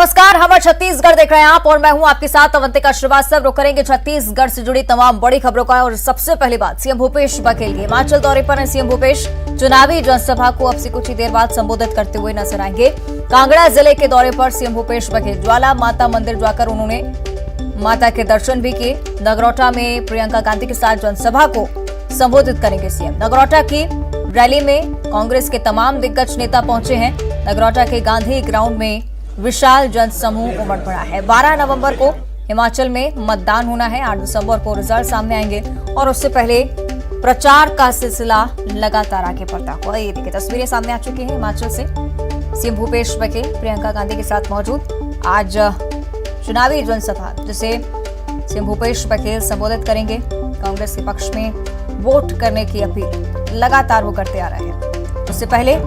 नमस्कार, हम छत्तीसगढ़ देख रहे हैं आप और मैं हूं आपके साथ अवंतिका श्रीवास्तव। रुक करेंगे छत्तीसगढ़ से जुड़ी तमाम बड़ी खबरों का। और सबसे पहली बात, सीएम भूपेश बघेल की हिमाचल दौरे पर हैं। सीएम भूपेश चुनावी जनसभा को अब से कुछ ही देर बाद संबोधित करते हुए नजर आएंगे। कांगड़ा जिले के दौरे पर सीएम भूपेश बघेल ज्वाला माता मंदिर जाकर उन्होंने माता के दर्शन भी किए। नगरोटा में प्रियंका गांधी के साथ जनसभा को संबोधित करेंगे सीएम। नगरोटा की रैली में कांग्रेस के तमाम दिग्गज नेता पहुंचे हैं। नगरोटा के गांधी ग्राउंड में विशाल जनसमूह उमड़ पड़ा है। 12 नवंबर को हिमाचल में मतदान होना है। 8 दिसंबर को रिजल्ट सामने आएंगे और उससे पहले प्रचार का सिलसिला लगातार आगे बढ़ता हुआ। ये देखिए तस्वीरें सामने आ चुकी हैं हिमाचल से। सीएम भूपेश बघेल प्रियंका गांधी के साथ मौजूद आज चुनावी जनसभा जिसे सीएम भूपेश बघेल संबोधित करेंगे। कांग्रेस के पक्ष में वोट करने की अपील लगातार वो करते आ रहे हैं। उससे पहले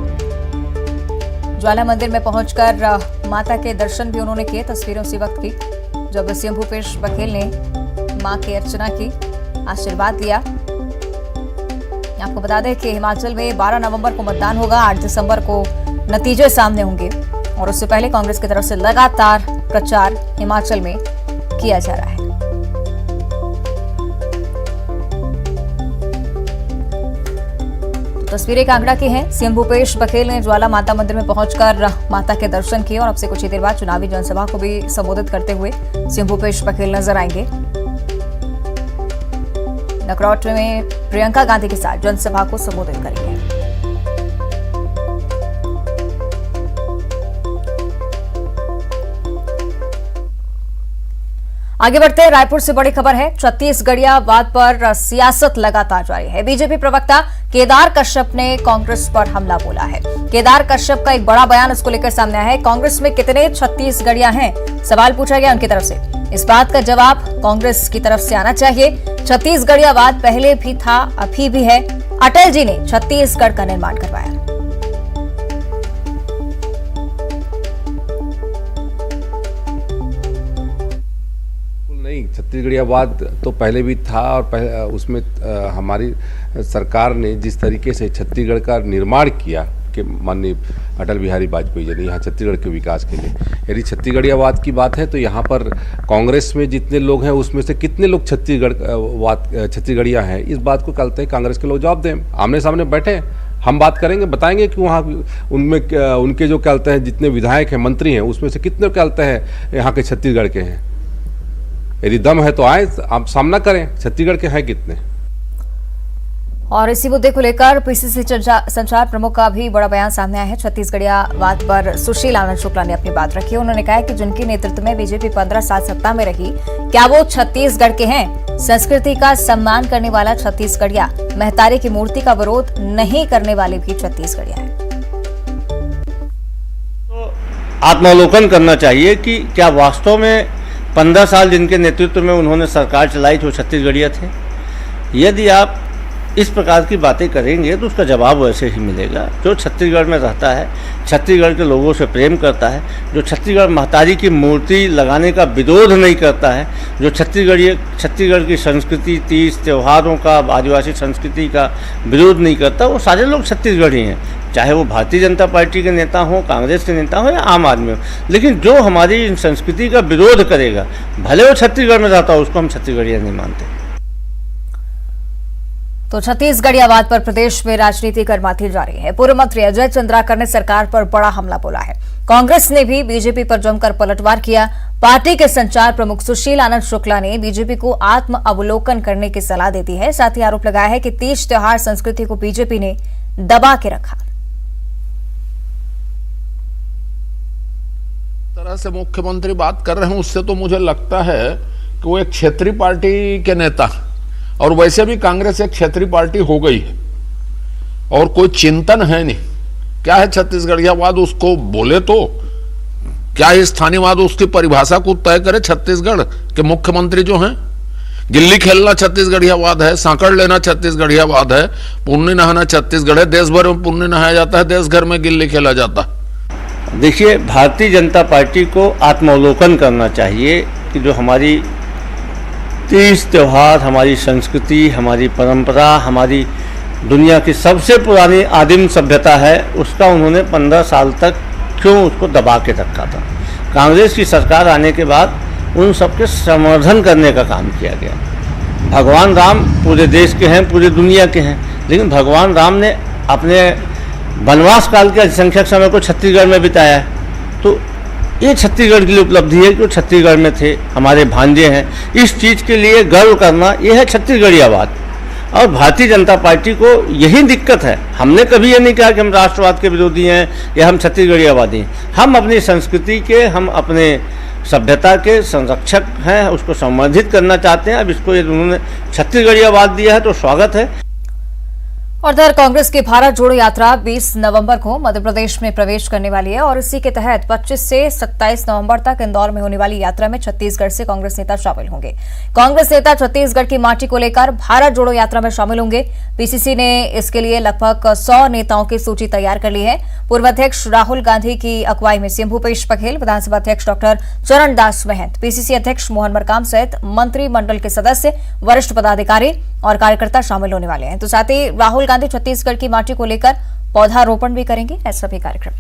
ज्वाला मंदिर में पहुंचकर माता के दर्शन भी उन्होंने किए। तस्वीरें उसी वक्त की जब सीएम भूपेश बघेल ने मां की अर्चना की, आशीर्वाद लिया। आपको बता दें कि हिमाचल में 12 नवंबर को मतदान होगा। 8 दिसंबर को नतीजे सामने होंगे और उससे पहले कांग्रेस की तरफ से लगातार प्रचार हिमाचल में किया जा रहा है। तस्वीरें कांगड़ा की हैं। सीएम भूपेश बघेल ने ज्वाला माता मंदिर में पहुंचकर माता के दर्शन किए और अब से कुछ ही देर बाद चुनावी जनसभा को भी संबोधित करते हुए सीएम भूपेश बघेल नजर आएंगे। नगरोटा में प्रियंका गांधी के साथ जनसभा को संबोधित करेंगे। आगे बढ़ते हैं, रायपुर से बड़ी खबर है। छत्तीसगढ़ियावाद पर सियासत लगातार जारी है। बीजेपी प्रवक्ता केदार कश्यप ने कांग्रेस पर हमला बोला है। केदार कश्यप का एक बड़ा बयान उसको लेकर सामने आया है। कांग्रेस में कितने छत्तीसगढ़िया हैं, सवाल पूछा गया उनकी तरफ से। इस बात का जवाब कांग्रेस की तरफ से आना चाहिए। छत्तीसगढ़ियावाद पहले भी था, अभी भी है। अटल जी ने छत्तीसगढ़ का निर्माण करवाया। छत्तीसगढ़ियावाद तो पहले भी था और उसमें हमारी सरकार ने जिस तरीके से छत्तीसगढ़ का निर्माण किया कि माननीय अटल बिहारी वाजपेयी जी ने यहाँ छत्तीसगढ़ के विकास के लिए, यदि छत्तीसगढ़ियावाद की बात है तो यहाँ पर कांग्रेस में जितने लोग हैं उसमें से कितने लोग छत्तीसगढ़िया हैं, इस बात को कल तक कांग्रेस के लोग जवाब दें। आमने सामने बैठे हम बात करेंगे, बताएंगे कि वहाँ उनमें उनके जो कहते हैं जितने विधायक हैं, मंत्री हैं, उसमें से कितने कहते हैं यहाँ के छत्तीसगढ़ के हैं। यदि दम है तो आए, आप सामना करें, छत्तीसगढ़ के हैं कितने। और इसी मुद्दे को लेकर पीसीसी संचार प्रमुख का भी बड़ा बयान सामने आया है। छत्तीसगढ़ियावाद पर सुशील आनंद शुक्ला ने अपनी बात रखी। उन्होंने कहा कि जिनके नेतृत्व में बीजेपी 15 साल सत्ता में रही, क्या वो छत्तीसगढ़ के हैं? संस्कृति का सम्मान करने वाला छत्तीसगढ़िया महतारी की मूर्ति का विरोध नहीं करने वाले भी छत्तीसगढ़िया है। तो आत्मावलोकन करना चाहिए कि क्या वास्तव में 15 साल जिनके नेतृत्व में उन्होंने सरकार चलाई जो छत्तीसगढ़िया थे। यदि आप इस प्रकार की बातें करेंगे तो उसका जवाब वैसे ही मिलेगा। जो छत्तीसगढ़ में रहता है, छत्तीसगढ़ के लोगों से प्रेम करता है, जो छत्तीसगढ़ महतारी की मूर्ति लगाने का विरोध नहीं करता है, जो छत्तीसगढ़ की संस्कृति, तीज त्योहारों का, आदिवासी संस्कृति का विरोध नहीं करता, वो सारे लोग छत्तीसगढ़ी हैं। चाहे वो भारतीय जनता पार्टी के नेता हों, कांग्रेस के नेता हों या आम आदमी हो। लेकिन जो हमारी इन संस्कृति का विरोध करेगा, भले वो छत्तीसगढ़ में रहता हो, उसको हम छत्तीसगढ़िया नहीं मानते। तो छत्तीसगढ़ियावाद पर प्रदेश में राजनीति गर्माती जारी है। पूर्व मंत्री अजय चंद्राकर ने सरकार पर बड़ा हमला बोला है। कांग्रेस ने भी बीजेपी पर जमकर पलटवार किया। पार्टी के संचार प्रमुख सुशील आनंद शुक्ला ने बीजेपी को आत्म अवलोकन करने की सलाह दी थी है। साथ ही आरोप लगाया है कि तीज त्योहार संस्कृति को बीजेपी ने दबा के रखा। तरह से मुख्यमंत्री बात कर रहे हैं, उससे तो मुझे लगता है कि वो एक क्षेत्रीय पार्टी के नेता, और वैसे भी कांग्रेस एक क्षेत्रीय पार्टी हो गई है और कोई चिंतन है नहीं। क्या है छत्तीसगढ़ियावाद, उसको बोले तो क्या है स्थानीयवाद, उसकी परिभाषा को तय करे छत्तीसगढ़ के मुख्यमंत्री जो हैं। गिल्ली खेलना छत्तीसगढ़ियावाद है, सांकड़ लेना छत्तीसगढ़ियावाद है, पुण्य नहाना छत्तीसगढ़ है। देश भर में पुण्य नहाया जाता है, देश घर में गिल्ली खेला जाता है। देखिए, भारतीय जनता पार्टी को आत्मावलोकन करना चाहिए कि जो हमारी तीज त्योहार, हमारी संस्कृति, हमारी परंपरा, हमारी दुनिया की सबसे पुरानी आदिम सभ्यता है, उसका उन्होंने 15 साल तक क्यों उसको दबा के रखा था। कांग्रेस की सरकार आने के बाद उन सबके समर्थन करने का काम किया गया। भगवान राम पूरे देश के हैं, पूरी दुनिया के हैं, लेकिन भगवान राम ने अपने वनवास काल के अल्पसंख्यक समय को छत्तीसगढ़ में बिताया है। तो ये छत्तीसगढ़ की उपलब्धि है कि वो छत्तीसगढ़ में थे, हमारे भांजे हैं। इस चीज़ के लिए गर्व करना ये है छत्तीसगढ़ियावाद। और भारतीय जनता पार्टी को यही दिक्कत है। हमने कभी ये नहीं कहा कि हम राष्ट्रवाद के विरोधी हैं या हम छत्तीसगढ़ियावादी हैं। हम अपनी संस्कृति के, हम अपने सभ्यता के संरक्षक हैं, उसको संवर्धित करना चाहते हैं। अब इसको ये उन्होंने छत्तीसगढ़ियावाद दिया है तो स्वागत है। और इधर कांग्रेस की भारत जोड़ो यात्रा 20 नवंबर को मध्य प्रदेश में प्रवेश करने वाली है और इसी के तहत 25 से 27 नवंबर तक इंदौर में होने वाली यात्रा में छत्तीसगढ़ से कांग्रेस नेता शामिल होंगे। कांग्रेस नेता छत्तीसगढ़ की माटी को लेकर भारत जोड़ो यात्रा में शामिल होंगे। पीसीसी ने इसके लिए लगभग 100 नेताओं की सूची तैयार कर ली है। पूर्व अध्यक्ष राहुल गांधी की अगुवाई में सीएम भूपेश बघेल, विधानसभा अध्यक्ष डॉक्टर चरणदास महंत, पीसीसी अध्यक्ष मोहन मरकाम सहित मंत्रिमंडल के सदस्य, वरिष्ठ पदाधिकारी और कार्यकर्ता शामिल होने वाले हैं। तो साथ ही राहुल गांधी छत्तीसगढ़ की माटी को लेकर पौधारोपण भी करेंगे। ऐसा भी कार्यक्रम।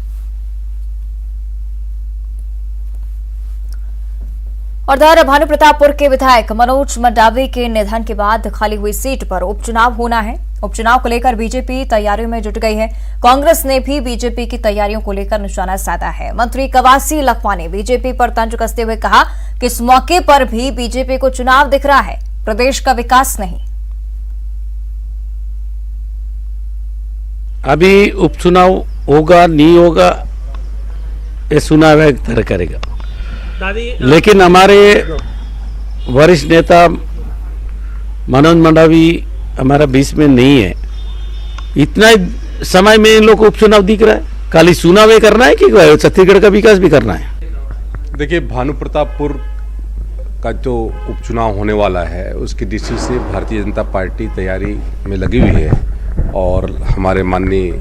और इधर भानुप्रतापपुर के विधायक मनोज मंडावी के निधन के बाद खाली हुई सीट पर उपचुनाव होना है। उपचुनाव को लेकर बीजेपी तैयारियों में जुट गई है। कांग्रेस ने भी बीजेपी की तैयारियों को लेकर निशाना साधा है। मंत्री कवासी लखमा ने बीजेपी पर तंज कसते हुए कहा कि इस मौके पर भी बीजेपी को चुनाव दिख रहा है, प्रदेश का विकास नहीं। अभी उपचुनाव होगा नहीं होगा ये चुनाव आयोग तय करेगा, लेकिन हमारे वरिष्ठ नेता मनोज मंडावी हमारा बीच में नहीं है। इतना समय में इन लोग को उपचुनाव दिख रहा है। खाली चुनाव करना है कि छत्तीसगढ़ का विकास भी करना है। देखिए, भानुप्रतापपुर का जो उपचुनाव होने वाला है उसकी दृष्टि से भारतीय जनता पार्टी तैयारी में लगी हुई है और हमारे माननीय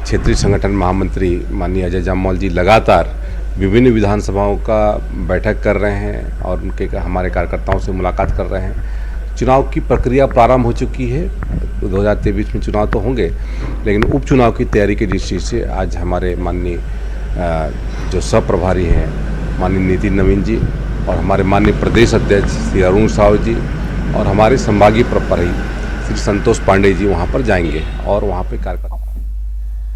क्षेत्रीय संगठन महामंत्री माननीय अजय जामवाल जी लगातार विभिन्न विधानसभाओं का बैठक कर रहे हैं और उनके हमारे कार्यकर्ताओं से मुलाकात कर रहे हैं। चुनाव की प्रक्रिया प्रारंभ हो चुकी है। 2023 में चुनाव तो होंगे, लेकिन उपचुनाव की तैयारी की दृष्टि से आज हमारे माननीय जो सह प्रभारी हैं माननीय नितिन नवीन जी और हमारे माननीय प्रदेश अध्यक्ष श्री अरुण साहू जी और हमारे संभागीय प्रभारी श्री संतोष पांडे जी वहां पर जाएंगे और वहां पे कार्यक्रम।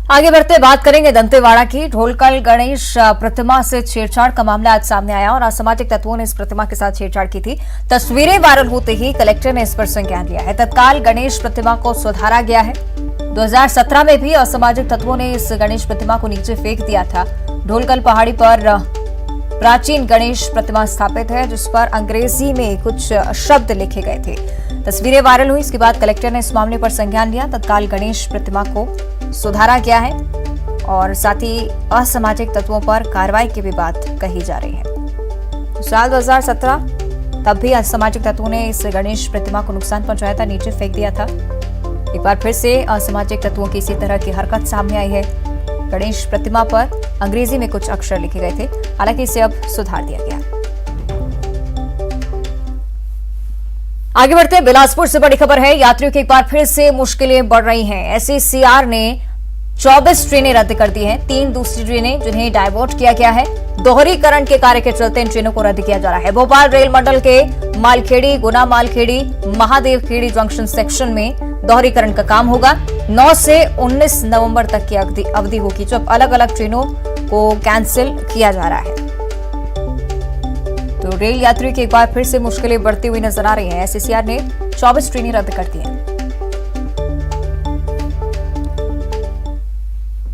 आगे बढ़ते बात करेंगे दंतेवाड़ा की। ढोलकल गणेश प्रतिमा से छेड़छाड़ का मामला आज सामने आया और असामाजिक तत्वों ने इस प्रतिमा के साथ छेड़छाड़ की थी। तस्वीरें वायरल होते ही कलेक्टर ने इस पर संज्ञान लिया है। तत्काल गणेश प्रतिमा को सुधारा गया है। 2017 में भी असामाजिक तत्वों ने इस गणेश प्रतिमा को नीचे फेंक दिया था। ढोलकल पहाड़ी पर प्राचीन गणेश प्रतिमा स्थापित है जिस पर अंग्रेजी में कुछ शब्द लिखे गए थे। तस्वीरें वायरल हुई, इसके बाद कलेक्टर ने इस मामले पर संज्ञान लिया। तत्काल गणेश प्रतिमा को सुधारा गया है और साथ ही असामाजिक तत्वों पर कार्रवाई की भी बात कही जा रही है। साल 2017 तब भी असामाजिक तत्वों ने इस गणेश प्रतिमा को नुकसान पहुंचाया था, नीचे फेंक दिया था। एक बार फिर से असामाजिक तत्वों की इसी तरह की हरकत सामने आई है। गणेश प्रतिमा पर अंग्रेजी में कुछ अक्षर लिखे गए थे, हालांकि इसे अब सुधार दिया गया। आगे बढ़ते बिलासपुर से बड़ी खबर है। यात्रियों की एक बार फिर से मुश्किलें बढ़ रही हैं। एसईसीआर ने 24 ट्रेनें रद्द कर दी हैं। 3 दूसरी ट्रेनें जिन्हें डायवर्ट किया गया है। दोहरीकरण के कार्य के चलते इन ट्रेनों को रद्द किया जा रहा है। भोपाल रेल मंडल के मालखेड़ी, गुना मालखेड़ी, महादेवखेड़ी जंक्शन सेक्शन में दोहरीकरण का काम होगा। 9 से 19 नवंबर तक की अवधि होगी जब अलग अलग ट्रेनों को कैंसिल किया जा रहा है। तो रेल यात्रियों की एक बार फिर से मुश्किलें बढ़ती हुई नजर आ रही हैं। एसईसीआर ने 24 ट्रेनें रद्द कर दी हैं।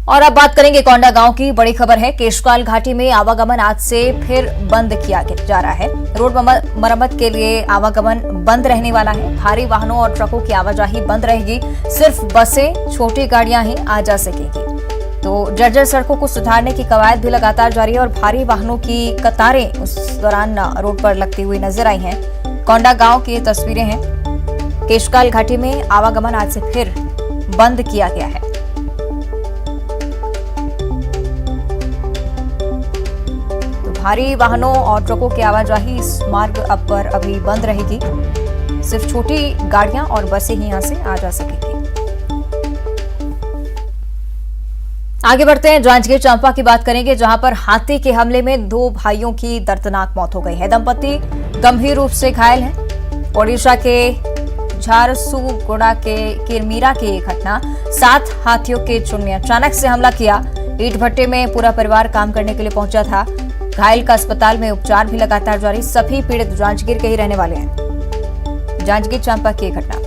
और अब बात करेंगे कोंडा गांव की। बड़ी खबर है, केशकाल घाटी में आवागमन आज से फिर बंद किया जा रहा है। रोड मरम्मत के लिए आवागमन बंद रहने वाला है। भारी वाहनों और ट्रकों की आवाजाही बंद रहेगी। सिर्फ बसें, छोटी गाड़ियां ही आ जा सकेगी। तो जर्जर सड़कों को सुधारने की कवायद भी लगातार जारी है और भारी वाहनों की कतारें उस दौरान रोड पर लगती हुई नजर आई हैं। कोंडा गांव की तस्वीरें हैं। केशकाल घाटी में आवागमन आज से फिर बंद किया गया है। तो भारी वाहनों और ट्रकों की आवाजाही इस मार्ग पर अभी बंद रहेगी। सिर्फ छोटी गाड़ियां और बसें ही यहां से आ जा सकेंगी। आगे बढ़ते हैं, जांजगीर चांपा की बात करेंगे, जहां पर हाथी के हमले में 2 भाइयों की दर्दनाक मौत हो गई है। दंपति गंभीर रूप से घायल हैं। ओडिशा के झारसुगुड़ा के किरमीरा की एक घटना। 7 हाथियों के झुंड ने अचानक से हमला किया। ईंट भट्टे में पूरा परिवार काम करने के लिए पहुंचा था। घायल का अस्पताल में उपचार भी लगातार जारी। सभी पीड़ित जांजगीर के ही रहने वाले हैं। जांजगीर चांपा की एक घटना।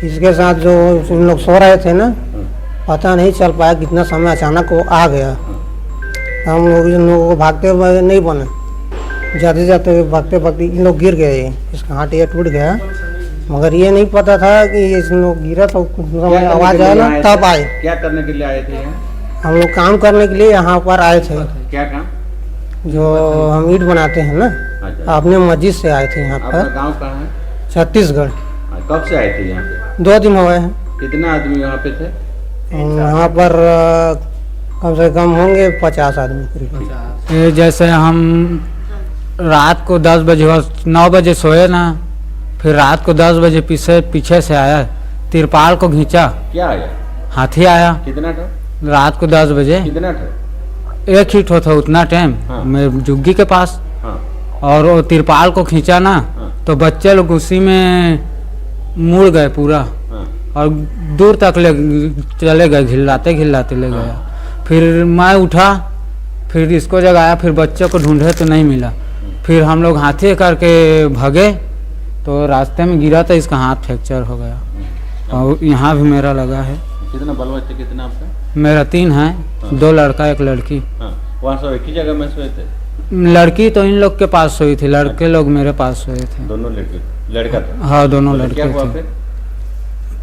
इसके साथ जो इन लोग सो रहे थे ना, पता नहीं चल पाया कितना समय अचानक वो आ गया। हम लोग इन लोगों को भागते हुए नहीं बने, जाते जाते भागते भागते इन लोग गिर गए। इसका हाथ ये टूट गया, मगर ये नहीं पता था कि इस लोग गिरा तो कुछ समय आवाज आया ना तब आए। क्या करने के लिए आए थे यहाँ? हम लोग काम करने के लिए यहाँ पर आए थे। क्या काम? जो हम ईंट बनाते हैं ना, अच्छा। अपने मस्जिद से आए थे यहाँ आपका पर। गांव कहाँ है? छत्तीसगढ़। कब से आए थे यहाँ पे? 2 दिन हुए हैं। कितने आदमी यहाँ पे थे? यहाँ पर कम से कम होंगे 50 आदमी करीब। ये जैसे हम रात को 10 बजे 9 बजे सोए ना, फिर रात को 10 बजे पीछे से आया, तिरपाल को खींचा, क्या आया? हाथी आया। कितना था? रात को 10 बजे कितना था? 1 ही ठो था उतना टाइम। हाँ। मैं जुग्गी के पास, हाँ। और वो तिरपाल को खींचा ना, हाँ। तो बच्चे लोग उसी में मुड़ गए पूरा, हाँ। और दूर तक चले गए, घिल्लाते घिल्लाते ले गया। फिर मैं उठा, फिर इसको जगाया, फिर बच्चे को ढूंढे तो नहीं मिला। फिर हम लोग हाथी करके भागे तो रास्ते में गिरा तो इसका हाथ फ्रैक्चर हो गया, और यहाँ भी मेरा लगा है। कितना बाल बच्चे कितना आपका? मेरा 3 है, 2 लड़का 1 लड़की। हाँ। वहाँ सब एक ही जगह में सोए थे? लड़की तो इन लोग के पास सोई थी, लड़के लोग मेरे पास सोए थे। दोनों लड़के? लड़का था? हाँ, दोनों तो लड़के क्या हुआ थे।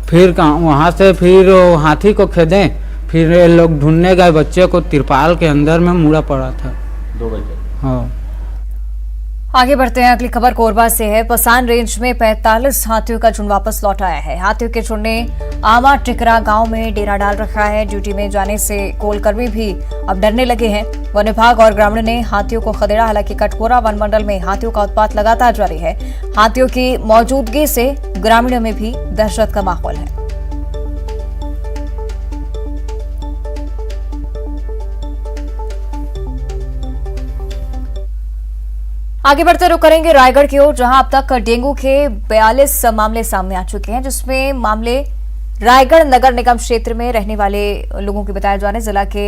फिर वहाँ से फिर वो हाथी को खेदे, फिर ये लोग ढूंढने गए, बच्चे को तिरपाल के अंदर में मुड़ा पड़ा था। 2 बजे? हाँ। आगे बढ़ते हैं, अगली खबर कोरबा से है। पसान रेंज में 45 हाथियों का झुंड वापस लौट आया है। हाथियों के झुंड ने आमा टिकरा गांव में डेरा डाल रखा है। ड्यूटी में जाने से कोलकर्मी भी अब डरने लगे हैं। वन विभाग और ग्रामीणों ने हाथियों को खदेड़ा। हालांकि कटकोरा वन मंडल में हाथियों का उत्पात लगातार जारी है। हाथियों की मौजूदगी से ग्रामीणों में भी दहशत का माहौल है। आगे बढ़ते रुक करेंगे रायगढ़ की ओर, जहां अब तक डेंगू के 42 मामले सामने आ चुके हैं, जिसमें मामले रायगढ़ नगर निगम क्षेत्र में रहने वाले लोगों के बताए जाने। जिला के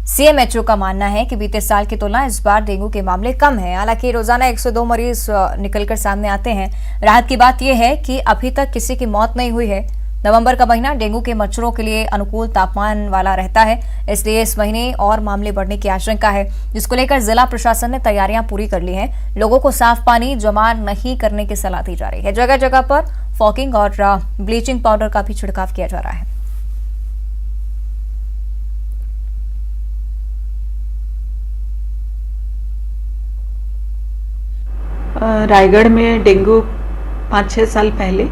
सीएमएचओ का मानना है कि बीते साल की तुलना इस बार डेंगू के मामले कम हैं। हालांकि रोजाना 102 मरीज निकलकर सामने आते हैं। राहत की बात यह है कि अभी तक किसी की मौत नहीं हुई है। नवंबर का महीना डेंगू के मच्छरों के लिए अनुकूल तापमान वाला रहता है, इसलिए इस महीने और मामले बढ़ने की आशंका है, जिसको लेकर जिला प्रशासन ने तैयारियां पूरी कर ली हैं। लोगों को साफ पानी जमा नहीं करने की सलाह दी जा रही है। जगह जगह पर फॉगिंग और ब्लीचिंग पाउडर का भी छिड़काव किया जा रहा है। रायगढ़ में डेंगू 5-6 साल पहले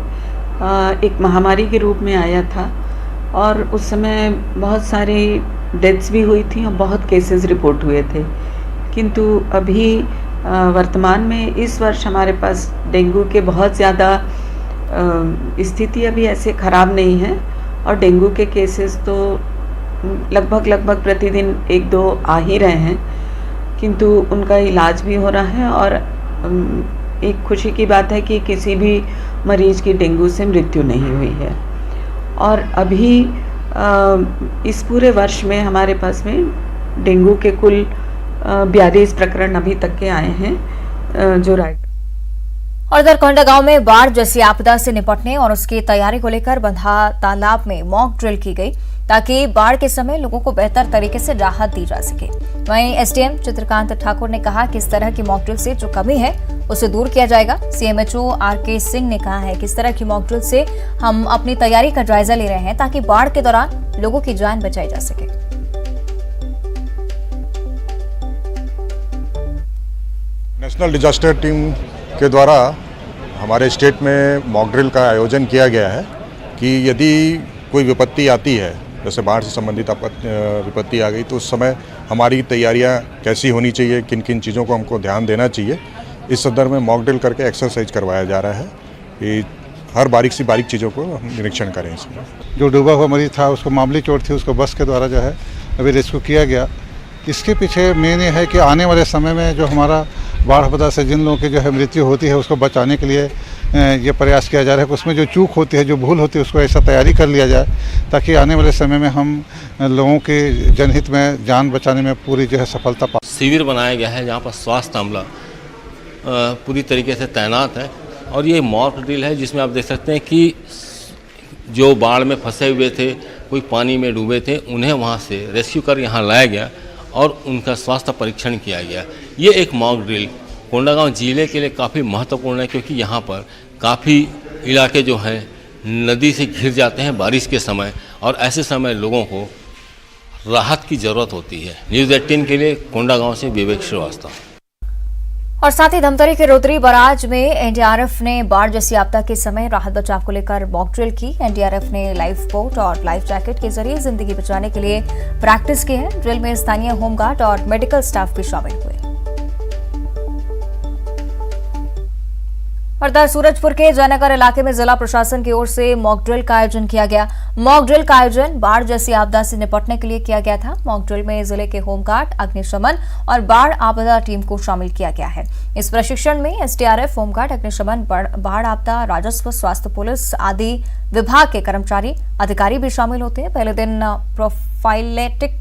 एक महामारी के रूप में आया था, और उस समय बहुत सारी डेथ्स भी हुई थी और बहुत केसेस रिपोर्ट हुए थे। किंतु अभी वर्तमान में इस वर्ष हमारे पास डेंगू के बहुत ज़्यादा स्थिति अभी ऐसे ख़राब नहीं है, और डेंगू के केसेस तो लगभग प्रतिदिन 1-2 आ ही रहे हैं, किंतु उनका इलाज भी हो रहा है। और एक खुशी की बात है कि किसी भी मरीज की डेंगू से मृत्यु नहीं हुई है। और अभी इस पूरे वर्ष में हमारे पास में डेंगू के कुल 42 प्रकरण अभी तक के आए हैं जो रायगढ़। और इधर कोंडागांव में बाढ़ जैसी आपदा से निपटने और उसकी तैयारी को लेकर बंधा तालाब में मॉक ड्रिल की गई, ताकि बाढ़ के समय लोगों को बेहतर तरीके से राहत दी जा सके। वहीं एसडीएम चित्रकांत ठाकुर ने कहा कि इस तरह की मॉक ड्रिल से जो कमी है उसे दूर किया जाएगा। सीएमएचओ आरके सिंह ने कहा है कि इस तरह की मॉक ड्रिल से हम अपनी तैयारी का जायजा ले रहे हैं, ताकि बाढ़ के दौरान लोगों की जान बचाई जा सके। नेशनल डिजास्टर टीम के द्वारा हमारे स्टेट में मॉक ड्रिल का आयोजन किया गया है कि यदि कोई विपत्ति आती है, जैसे बाढ़ से संबंधित विपत्ति आ गई, तो उस समय हमारी तैयारियां कैसी होनी चाहिए, किन किन चीज़ों को हमको ध्यान देना चाहिए, इस संदर्भ में मॉक ड्रिल करके एक्सरसाइज करवाया जा रहा है कि हर बारीक सी बारीक चीज़ों को हम निरीक्षण करें इसमें। जो डूबा हुआ मरीज था उसको मामूली चोट थी, उसको बस के द्वारा जो है अभी रेस्क्यू किया गया। इसके पीछे मेन ये है कि आने वाले समय में जो हमारा बाढ़ आपदा से जिन लोगों की जो है मृत्यु होती है उसको बचाने के लिए ये प्रयास किया जा रहा है कि उसमें जो चूक होती है, जो भूल होती है, उसको ऐसा तैयारी कर लिया जाए ताकि आने वाले समय में हम लोगों के जनहित में जान बचाने में पूरी जो है सफलता पा। शिविर बनाया गया है जहाँ पर स्वास्थ्य अमला पूरी तरीके से तैनात है और ये मॉक ड्रिल है जिसमें आप देख सकते हैं कि जो बाढ़ में फंसे हुए थे, कोई पानी में डूबे थे, उन्हें वहाँ से रेस्क्यू कर यहाँ लाया गया और उनका स्वास्थ्य परीक्षण किया गया। ये एक मॉक ड्रिल कोंडागांव जिले के लिए काफ़ी महत्वपूर्ण है क्योंकि यहाँ पर काफ़ी इलाके जो हैं नदी से घिर जाते हैं बारिश के समय और ऐसे समय लोगों को राहत की ज़रूरत होती है। न्यूज़ 18 के लिए कोंडागांव से विवेक श्रीवास्तव। और साथ ही धमतरी के रोदरी बराज में एनडीआरएफ ने बाढ़ जैसी आपदा के समय राहत बचाव को लेकर मॉक ड्रिल की। एनडीआरएफ ने लाइफ बोट और लाइफ जैकेट के जरिए जिंदगी बचाने के लिए प्रैक्टिस की है। ड्रिल में स्थानीय होमगार्ड और मेडिकल स्टाफ भी शामिल हुए। और सूरजपुर के जयनगर इलाके में जिला प्रशासन की ओर से मॉक ड्रिल का आयोजन किया गया। मॉक ड्रिल का आयोजन बाढ़ जैसी आपदा से निपटने के लिए किया गया था। मॉक ड्रिल में जिले के होमगार्ड, अग्निशमन और बाढ़ आपदा टीम को शामिल किया गया है। इस प्रशिक्षण में एसडीआरएफ, होमगार्ड, अग्निशमन, बाढ़ आपदा, राजस्व, स्वास्थ्य, पुलिस आदि विभाग के कर्मचारी, अधिकारी भी शामिल होते हैं। पहले दिन प्रोफाइलेटिक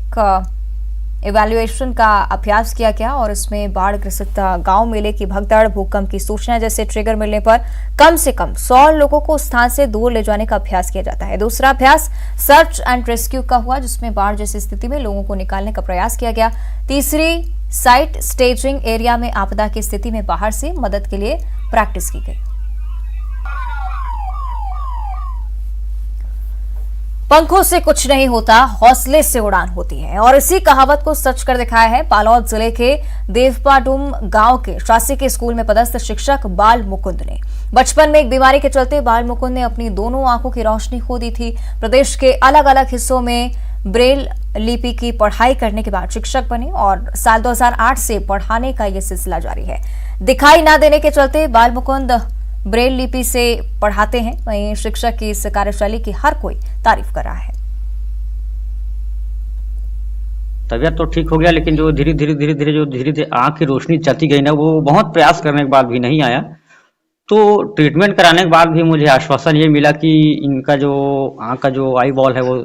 इवैल्यूएशन का अभ्यास किया गया और इसमें बाढ़ ग्रसित गांव मेले की भगदड़, भूकंप की सूचना जैसे ट्रिगर मिलने पर कम से कम 100 लोगों को स्थान से दूर ले जाने का अभ्यास किया जाता है। दूसरा अभ्यास सर्च एंड रेस्क्यू का हुआ जिसमें बाढ़ जैसी स्थिति में लोगों को निकालने का प्रयास किया गया। तीसरी साइट स्टेजिंग एरिया में आपदा की स्थिति में बाहर से मदद के लिए प्रैक्टिस की गई। पंखों से कुछ नहीं होता, हौसले से उड़ान होती है और इसी कहावत को सच कर दिखाया है बालोद जिले के देवपाडुम गांव के शासकीय स्कूल में पदस्थ शिक्षक बाल मुकुंद ने। बचपन में एक बीमारी के चलते बाल मुकुंद ने अपनी दोनों आंखों की रोशनी खो दी थी। प्रदेश के अलग अलग हिस्सों में ब्रेल लिपि की पढ़ाई करने के बाद शिक्षक बने और साल 2008 से पढ़ाने का यह सिलसिला जारी है। दिखाई न देने के चलते बाल मुकुंद ब्रेल लिपि से पढ़ाते हैं। वहीं शिक्षक की इस कार्यशैली की हर कोई तारीफ कर रहा है। तबीयत तो ठीक हो गया लेकिन जो धीरे धीरे आंख की रोशनी चलती गई ना, वो बहुत प्रयास करने के बाद भी नहीं आया। तो ट्रीटमेंट कराने के बाद भी मुझे आश्वासन ये मिला कि इनका जो आंख का जो आई बॉल है, वो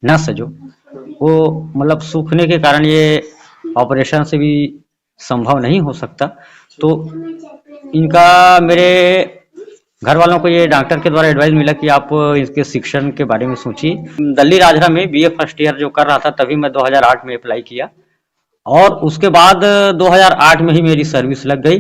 नस है जो वो मतलब सूखने के कारण ये ऑपरेशन से भी संभव नहीं हो सकता। तो इनका मेरे घर वालों को ये डॉक्टर के द्वारा एडवाइस मिला कि आप इसके शिक्षण के बारे में सोचिए। दिल्ली राजरा में बीए फर्स्ट ईयर जो कर रहा था तभी मैं 2008 में अप्लाई किया और उसके बाद 2008 में ही मेरी सर्विस लग गई।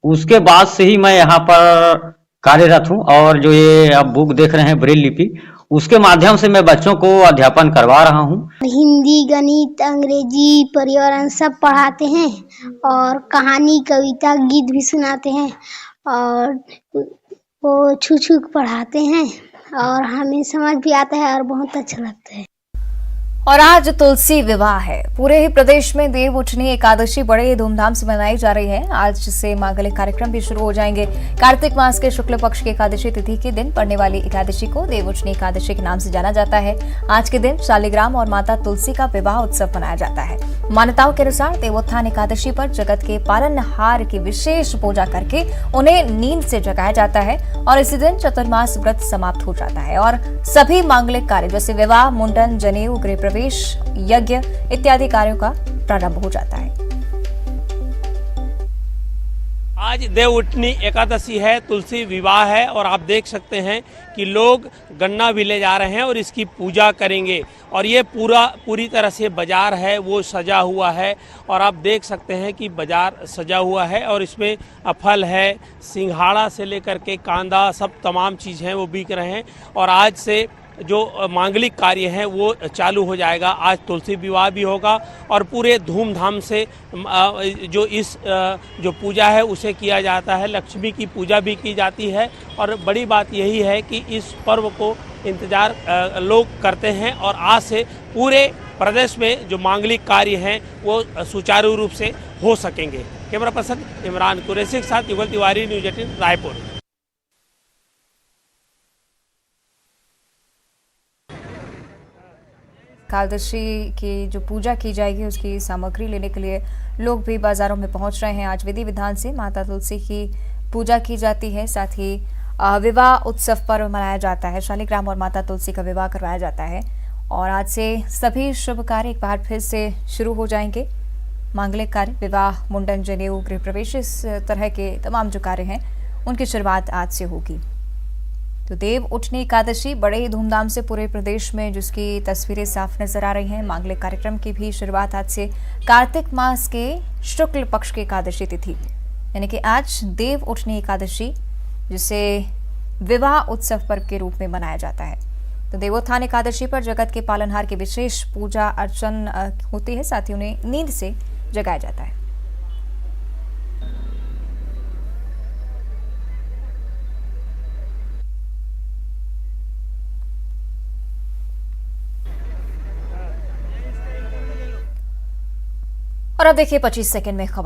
उसके बाद से ही मैं यहाँ पर कार्यरत हूँ और जो ये आप बुक देख रहे हैं ब्रेल लिपि, उसके माध्यम से मैं बच्चों को अध्यापन करवा रहा हूँ। हिंदी, गणित, अंग्रेजी, पर्यावरण सब पढ़ाते हैं और कहानी, कविता, गीत भी सुनाते हैं और वो छू पढ़ाते हैं और हमें समझ भी आता है और बहुत अच्छा लगता है। और आज तुलसी विवाह है। पूरे ही प्रदेश में देव उठनी एकादशी बड़े धूमधाम से मनाई जा रही है। आज से मांगलिक कार्यक्रम भी शुरू हो जाएंगे। कार्तिक मास के शुक्ल पक्ष की एकादशी तिथि के दिन पड़ने वाली एकादशी को देव उठनी एकादशी के नाम से जाना जाता है। आज के दिन शालिग्राम और माता तुलसी का विवाह उत्सव मनाया जाता है। मान्यताओं के अनुसार देवोत्थान एकादशी पर जगत के पालनहार की विशेष पूजा करके उन्हें नींद से जगाया जाता है और इसी दिन चतुर्मास व्रत समाप्त हो जाता है और सभी मांगलिक कार्य जैसे विवाह, मुंडन, जनेऊ, गृह प्रवेश, यज्ञ इत्यादि कार्यों का प्रारंभ हो जाता है। आज देव उठनी एकादशी है, तुलसी विवाह है और आप देख सकते हैं कि लोग गन्ना भी ले जा रहे हैं और इसकी पूजा करेंगे और ये पूरी तरह से बाजार है वो सजा हुआ है और आप देख सकते हैं कि बाजार सजा हुआ है और इसमें फल है, सिंघाड़ा से लेकर के कांदा, सब तमाम चीज़ हैं वो बिक रहे हैं और आज से जो मांगलिक कार्य है वो चालू हो जाएगा। आज तुलसी विवाह भी होगा और पूरे धूमधाम से जो इस जो पूजा है उसे किया जाता है। लक्ष्मी की पूजा भी की जाती है और बड़ी बात यही है कि इस पर्व को इंतजार लोग करते हैं और आज से पूरे प्रदेश में जो मांगलिक कार्य हैं वो सुचारू रूप से हो सकेंगे। कैमरा पर्सन इमरान कुरैशी के साथ युगल तिवारी, न्यूज़ 18 रायपुर। एकादशी की जो पूजा की जाएगी उसकी सामग्री लेने के लिए लोग भी बाजारों में पहुंच रहे हैं। आज विधि विधान से माता तुलसी की पूजा की जाती है, साथ ही विवाह उत्सव पर्व मनाया जाता है। शालिग्राम और माता तुलसी का विवाह करवाया जाता है और आज से सभी शुभ कार्य एक बार फिर से शुरू हो जाएंगे। मांगलिक कार्य, विवाह, मुंडन, जनेऊ, गृह प्रवेश, इस तरह के तमाम जो कार्य हैं उनकी शुरुआत आज से होगी। तो देव उठनी एकादशी बड़े ही धूमधाम से पूरे प्रदेश में, जिसकी तस्वीरें साफ नजर आ रही हैं। मांगलिक कार्यक्रम की भी शुरुआत आज से कार्तिक मास के शुक्ल पक्ष की एकादशी तिथि यानी कि आज देव उठनी एकादशी, जिसे विवाह उत्सव पर्व के रूप में मनाया जाता है। तो देवोत्थान एकादशी पर जगत के पालनहार की विशेष पूजा अर्चन होती है, साथ ही उन्हें नींद से जगाया जाता है। और अब देखिए 25 सेकंड में खबर।